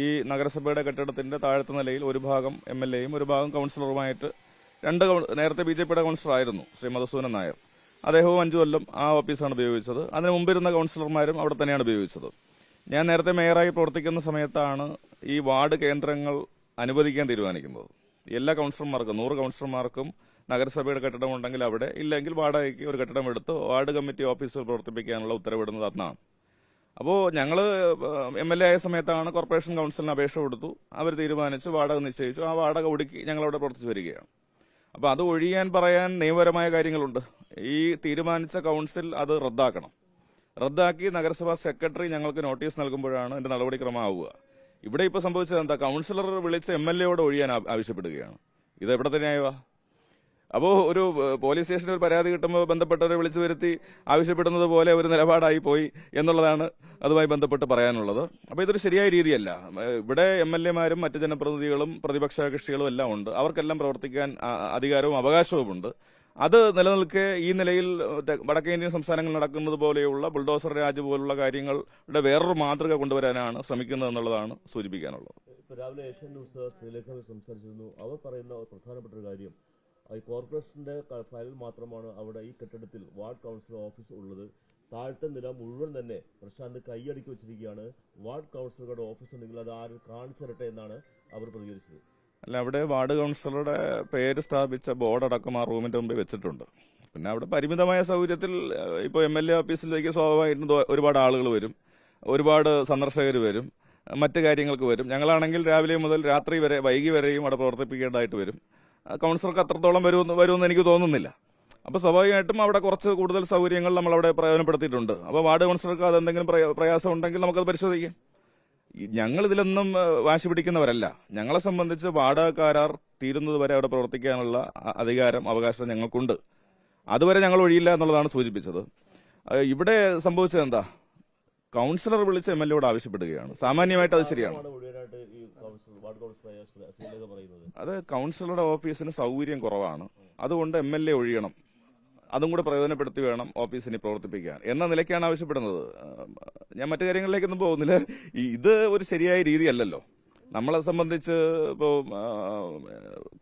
ഈ നഗരസഭയുടെ കെട്ടിടത്തിന്റെ താഴത്തെ നിലയിൽ ഒരു ഭാഗം MLA-യും ഒരു ഭാഗം കൌൺസിലറുമായിട്ട് നേരത്തെ BJP-യുടെ കൌൺസിലറായിരുന്നു ശ്രീ മധുസൂദനൻ നായർ. അദ്ദേഹവും 5 കൊല്ലം ആ ഓഫീസാണ് ഉപയോഗിച്ചത്. അതിന് മുമ്പിരുന്ന കൌൺസിലർമാരും അവിടെ തന്നെയാണ് ഉപയോഗിച്ചത്. ഞാൻ നേരത്തെ മേയറായി പ്രവർത്തിക്കുന്ന സമയത്താണ് ഈ വാർഡ് കേന്ദ്രങ്ങൾ അനുവദിക്കാൻ തീരുമാനിക്കുന്നത്. എല്ലാ കൌൺസിലർമാർക്കും 100 കൌൺസിലർമാർക്കും നഗരസഭയുടെ കെട്ടിടം ഉണ്ടെങ്കിൽ അവിടെ, ഇല്ലെങ്കിൽ വാടകയ്ക്ക് ഒരു കെട്ടിടം എടുത്ത് വാർഡ് കമ്മിറ്റി ഓഫീസുകൾ പ്രവർത്തിപ്പിക്കാനുള്ള ഉത്തരവിടുന്നത് അന്നാണ്. അപ്പോൾ ഞങ്ങൾ MLA ആയ സമയത്താണ് കോർപ്പറേഷൻ കൌൺസിലിന് അപേക്ഷ കൊടുത്തു. അവർ തീരുമാനിച്ചു, വാടക നിശ്ചയിച്ചു. ആ വാടക ഒടുക്കി ഞങ്ങളവിടെ പ്രവർത്തിച്ചു വരികയാണ്. അപ്പോൾ അത് ഒഴിയാൻ പറയാൻ നിയമപരമായ കാര്യങ്ങളുണ്ട്. ഈ തീരുമാനിച്ച കൌൺസിൽ അത് റദ്ദാക്കി നഗരസഭാ സെക്രട്ടറി ഞങ്ങൾക്ക് നോട്ടീസ് നൽകുമ്പോഴാണ് എന്റെ നടപടിക്രമമാവുക. ഇവിടെ ഇപ്പോൾ സംഭവിച്ചത് എന്താ? കൌൺസിലർ വിളിച്ച് MLA-യോട് ഒഴിയാൻ ആവശ്യപ്പെടുകയാണ്. ഇത് എവിടെ തന്നെയായവാ? അപ്പോൾ ഒരു പോലീസ് സ്റ്റേഷനിൽ ഒരു പരാതി കിട്ടുമ്പോൾ ബന്ധപ്പെട്ടവരെ വിളിച്ചു വരുത്തി ആവശ്യപ്പെടുന്നത് പോലെ ഒരു നിലപാടായി പോയി എന്നുള്ളതാണ് അതുമായി ബന്ധപ്പെട്ട് പറയാനുള്ളത്. അപ്പോൾ ഇതൊരു ശരിയായ രീതിയല്ല. ഇവിടെ MLA-മാരും മറ്റ് ജനപ്രതിനിധികളും പ്രതിപക്ഷ കക്ഷികളും എല്ലാം ഉണ്ട്. അവർക്കെല്ലാം പ്രവർത്തിക്കാൻ അധികാരവും അവകാശവുമുണ്ട്. അത് നിലനിൽക്കെ ഈ നിലയിൽ വടക്കേ ഇന്ത്യൻ സംസ്ഥാനങ്ങൾ നടക്കുന്നത് പോലെയുള്ള ബുൾഡോസർ രാജ് പോലുള്ള കാര്യങ്ങളുടെ വേറൊരു മാതൃക കൊണ്ടുവരാനാണ് ശ്രമിക്കുന്നത് എന്നുള്ളതാണ് സൂചിപ്പിക്കാനുള്ളത്. രാവിലെ ഏഷ്യൻ ന്യൂസ് ശ്രീലേഖ സംസാരിച്ചിരുന്നു. അവർ പറയുന്ന പ്രധാനപ്പെട്ട ഒരു കാര്യം, ഈ കോർപ്പറേഷന്റെ ഫയലിൽ മാത്രമാണ് അവിടെ ഈ കെട്ടിടത്തിൽ വാർഡ് കൌൺസിലർ ഓഫീസ് ഉള്ളത്. താഴത്തെ നില മുഴുവൻ തന്നെ പ്രശാന്ത് കൈയടക്കി വെച്ചിരിക്കുകയാണ്. വാർഡ് കൌൺസിലറുടെ ഓഫീസ് ഉണ്ടെങ്കിൽ അത് ആരും കാണിച്ചു തരട്ടെ എന്നാണ് അവർ പ്രതികരിച്ചത്. അല്ല, അവിടെ വാർഡ് കൌൺസിലറുടെ പേര് സ്ഥാപിച്ച ബോർഡടക്കം ആ റൂമിന്റെ മുമ്പിൽ വെച്ചിട്ടുണ്ട്. പിന്നെ അവിടെ പരിമിതമായ സൗകര്യത്തിൽ ഇപ്പോൾ MLA ഓഫീസിലേക്ക് സ്വാഭാവികമായിട്ടും ഒരുപാട് ആളുകൾ വരും, ഒരുപാട് സന്ദർശകർ വരും, മറ്റു കാര്യങ്ങൾക്ക് വരും. ഞങ്ങളാണെങ്കിൽ രാവിലെ മുതൽ രാത്രി വരെ വൈകി വരെയും അവിടെ പ്രവർത്തിപ്പിക്കേണ്ടതായിട്ട് വരും. കൌൺസിലർക്ക് അത്രത്തോളം വരുമെന്ന് എനിക്ക് തോന്നുന്നില്ല. അപ്പോൾ സ്വാഭാവികമായിട്ടും അവിടെ കുറച്ച് കൂടുതൽ സൗകര്യങ്ങൾ നമ്മൾ അവിടെ പ്രയോജനപ്പെടുത്തിയിട്ടുണ്ട്. അപ്പോൾ വാർഡ് കൌൺസിലർക്ക് അതെന്തെങ്കിലും പ്രയാസം ഉണ്ടെങ്കിൽ നമുക്കത് പരിശോധിക്കാം. ഞങ്ങൾ ഇതിലൊന്നും വാശി പിടിക്കുന്നവരല്ല. ഞങ്ങളെ സംബന്ധിച്ച് വാടക കരാർ തീരുന്നത് വരെ അവിടെ പ്രവർത്തിക്കാനുള്ള അധികാരം, അവകാശം ഞങ്ങൾക്കുണ്ട്. അതുവരെ ഞങ്ങൾ ഒഴിയില്ല എന്നുള്ളതാണ് സൂചിപ്പിച്ചത്. ഇവിടെ സംഭവിച്ചത് എന്താ? കൌൺസിലർ വിളിച്ച് MLA-യോട് ആവശ്യപ്പെടുകയാണ്. സാമാന്യമായിട്ട് അത് ശരിയാണ്. അത് കൌൺസിലറുടെ ഓഫീസിന് സൗകര്യം കുറവാണ്, അതുകൊണ്ട് MLA ഒഴിയണം, അതും കൂടെ പ്രയോജനപ്പെടുത്തി വേണം ഓഫീസിനെ പ്രവർത്തിപ്പിക്കാൻ എന്ന നിലയ്ക്കാണ് ആവശ്യപ്പെടുന്നത്. ഞാൻ മറ്റു കാര്യങ്ങളിലേക്കൊന്നും പോകുന്നില്ല. ഇത് ഒരു ശരിയായ രീതിയല്ലല്ലോ. നമ്മളെ സംബന്ധിച്ച് ഇപ്പോൾ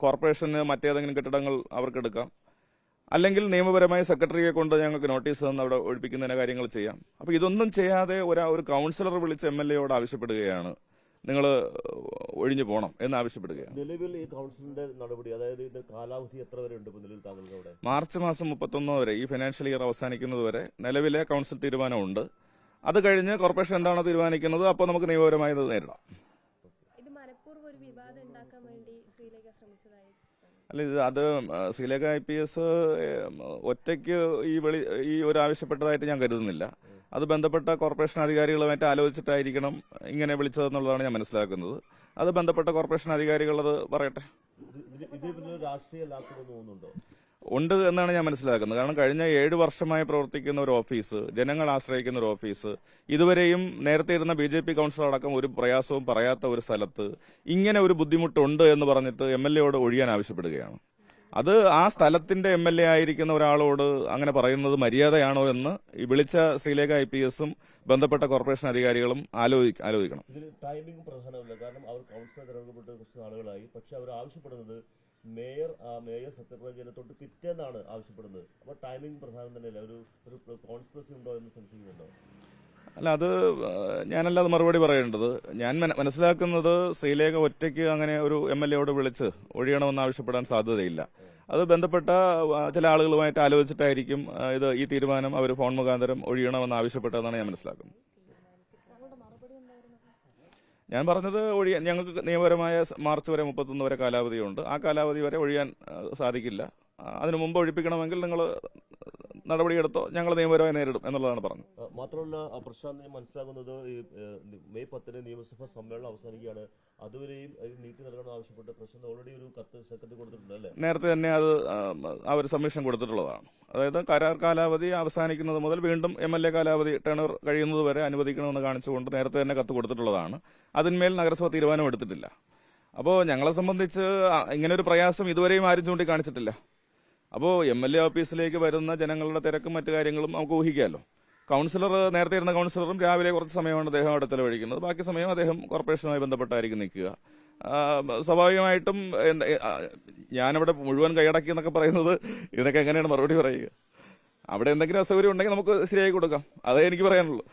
കോർപ്പറേഷന് മറ്റേതെങ്കിലും കെട്ടിടങ്ങൾ അവർക്കെടുക്കാം, അല്ലെങ്കിൽ നിയമപരമായ സെക്രട്ടറിയെ കൊണ്ട് ഞങ്ങൾക്ക് നോട്ടീസ് തന്ന് അവിടെ ഒഴിപ്പിക്കുന്നതിന് കാര്യങ്ങൾ ചെയ്യാം. അപ്പോൾ ഇതൊന്നും ചെയ്യാതെ ഒരു കൌൺസിലർ വിളിച്ച് MLA-യോട് ആവശ്യപ്പെടുകയാണ്, നിങ്ങൾ ഒഴിഞ്ഞു പോകണം എന്ന് ആവശ്യപ്പെടുകയാണ്. നിലവിൽ ഈ കൌൺസിലിന്റെ നടപടി, അതായത് ഇത് കാലാവധി എത്ര വരെ ഉണ്ട്? നിലവിൽ താങ്കളുടെ അവിടെ മാർച്ച് മാസം 31 വരെ, ഈ ഫൈനാൻഷ്യൽ ഇയർ അവസാനിക്കുന്നത് വരെ നിലവിലെ കൌൺസിൽ തീരുമാനമുണ്ട്. അത് കഴിഞ്ഞ് കോർപ്പറേഷൻ എന്താണോ തീരുമാനിക്കുന്നത് അപ്പോൾ നമുക്ക് നിയമപരമായത് നേരിടാം. അല്ല, അത് ശ്രീലേഖ IPS ഒറ്റയ്ക്ക് ഈ ഒരു ആവശ്യപ്പെട്ടതായിട്ട് ഞാൻ കരുതുന്നില്ല. അത് ബന്ധപ്പെട്ട കോർപ്പറേഷൻ അധികാരികളുമായിട്ട് ആലോചിച്ചിട്ടായിരിക്കണം ഇങ്ങനെ വിളിച്ചതെന്നുള്ളതാണ് ഞാൻ മനസ്സിലാക്കുന്നത്. അത് ബന്ധപ്പെട്ട കോർപ്പറേഷൻ അധികാരികൾ അത് പറയട്ടെ. ഉണ്ട് എന്നാണ് ഞാൻ മനസ്സിലാക്കുന്നത്. കാരണം കഴിഞ്ഞ 7 വർഷമായി പ്രവർത്തിക്കുന്ന ഒരു ഓഫീസ്, ജനങ്ങൾ ആശ്രയിക്കുന്ന ഒരു ഓഫീസ്, ഇതുവരെയും നേരത്തെ ഇരുന്ന BJP കൌൺസിലർ അടക്കം ഒരു പ്രയാസവും പറയാത്ത ഒരു സ്ഥലത്ത് ഇങ്ങനെ ഒരു ബുദ്ധിമുട്ടുണ്ട് എന്ന് പറഞ്ഞിട്ട് MLA-യോട് ഒഴിയാൻ ആവശ്യപ്പെടുകയാണ്. അത് ആ സ്ഥലത്തിന്റെ MLA ആയിരിക്കുന്ന ഒരാളോട് അങ്ങനെ പറയുന്നത് മര്യാദയാണോ എന്ന് ഈ വിളിച്ച ശ്രീലേഖ IPS-ഉം ബന്ധപ്പെട്ട കോർപ്പറേഷൻ അധികാരികളും ആലോചിക്കണം. ഇതിൽ ടൈമിംഗ് പ്രധാനമല്ല. കാരണം അവർ കൌൺസിലർ തിരഞ്ഞെടുക്കപ്പെട്ട് കുറച്ച് നാളുകളായി. പക്ഷെ അവർ ആവശ്യപ്പെടുന്നത് മേയർ സത്യപ്രതിജ്ഞ തൊട്ട് പിറ്റേന്നാണ് ആവശ്യപ്പെടുന്നത്. അപ്പോൾ ടൈമിംഗ് പ്രധാനം തന്നെയല്ല. ഒരു കോൺസ്പിറസി ഉണ്ടോ എന്ന് സംശയിക്കുന്നുണ്ടോ? അല്ല, അത് ഞാനല്ല അത് മറുപടി പറയേണ്ടത്. ഞാൻ മനസ്സിലാക്കുന്നത് ശ്രീലേഖ ഒറ്റയ്ക്ക് അങ്ങനെ ഒരു MLA-യോട് വിളിച്ച് ഒഴിയണമെന്ന് ആവശ്യപ്പെടാൻ സാധ്യതയില്ല. അത് ബന്ധപ്പെട്ട ചില ആളുകളുമായിട്ട് ആലോചിച്ചിട്ടായിരിക്കും ഈ തീരുമാനം അവർ ഫോൺ മുഖാന്തരം ഒഴിയണമെന്ന് ആവശ്യപ്പെട്ടതെന്നാണ് ഞാൻ മനസ്സിലാക്കുന്നത്. ഞാൻ പറഞ്ഞത് ഞങ്ങൾക്ക് നിയമപരമായ മാർച്ച് വരെ 31 വരെ കാലാവധിയുണ്ട്. ആ കാലാവധി വരെ ഒഴിയാൻ സാധിക്കില്ല. അതിനു മുമ്പ് ഒഴിപ്പിക്കണമെങ്കിൽ നിങ്ങൾ നടപടിയെടുത്തോ, ഞങ്ങൾ നിയമപരമായി നേരിടും എന്നുള്ളതാണ് പറഞ്ഞത്. മാത്രമല്ല പ്രശാന്ത്, മനസ്സിലാക്കുന്നത് മെയ് 10 നിയമസഭാ സമ്മേളനം അവസാനിക്കുകയാണ്. അതുവരെയും നീട്ടി നൽകണമെന്ന് ആവശ്യപ്പെട്ട് പ്രശാന്ത് ഓൾറെഡി ഒരു കത്ത് സെക്രട്ടറി കൊടുത്തിട്ടുണ്ട് അല്ലേ? നേരത്തെ തന്നെ അത് അവർ സബ്മിഷൻ കൊടുത്തിട്ടുള്ളതാണ്. അതായത് കരാർ കാലാവധി അവസാനിക്കുന്നത് മുതൽ വീണ്ടും MLA കാലാവധി ടേണർ കഴിയുന്നത് വരെ അനുവദിക്കണമെന്ന് കാണിച്ചുകൊണ്ട് നേരത്തെ തന്നെ കത്ത് കൊടുത്തിട്ടുള്ളതാണ്. അതിന്മേൽ നഗരസഭ തീരുമാനം എടുത്തിട്ടില്ല. അപ്പോൾ ഞങ്ങളെ സംബന്ധിച്ച് ഇങ്ങനെ ഒരു പ്രയാസം ഇതുവരെയും ആരും ചൂണ്ടിക്കാണിച്ചിട്ടില്ല. അപ്പോൾ MLA ഓഫീസിലേക്ക് വരുന്ന ജനങ്ങളുടെ തിരക്കും മറ്റു കാര്യങ്ങളും നമുക്ക് ഊഹിക്കാമല്ലോ. കൗൺസിലർ നേരത്തെ ഇരുന്ന കൗൺസിലറും രാവിലെ കുറച്ച് സമയമാണ് അദ്ദേഹം അവിടെ ചെലവഴിക്കുന്നത്. ബാക്കി സമയം അദ്ദേഹം കോർപ്പറേഷനുമായി ബന്ധപ്പെട്ടായിരിക്കും നിൽക്കുക. സ്വാഭാവികമായിട്ടും ഞാനവിടെ മുഴുവൻ കൈയടക്കി എന്നൊക്കെ പറയുന്നത് ഇതിനൊക്കെ എങ്ങനെയാണ് മറുപടി പറയുക? അവിടെ എന്തെങ്കിലും അസൗകര്യം ഉണ്ടെങ്കിൽ നമുക്ക് ശരിയാക്കി കൊടുക്കാം. അതേ എനിക്ക് പറയാനുള്ളൂ.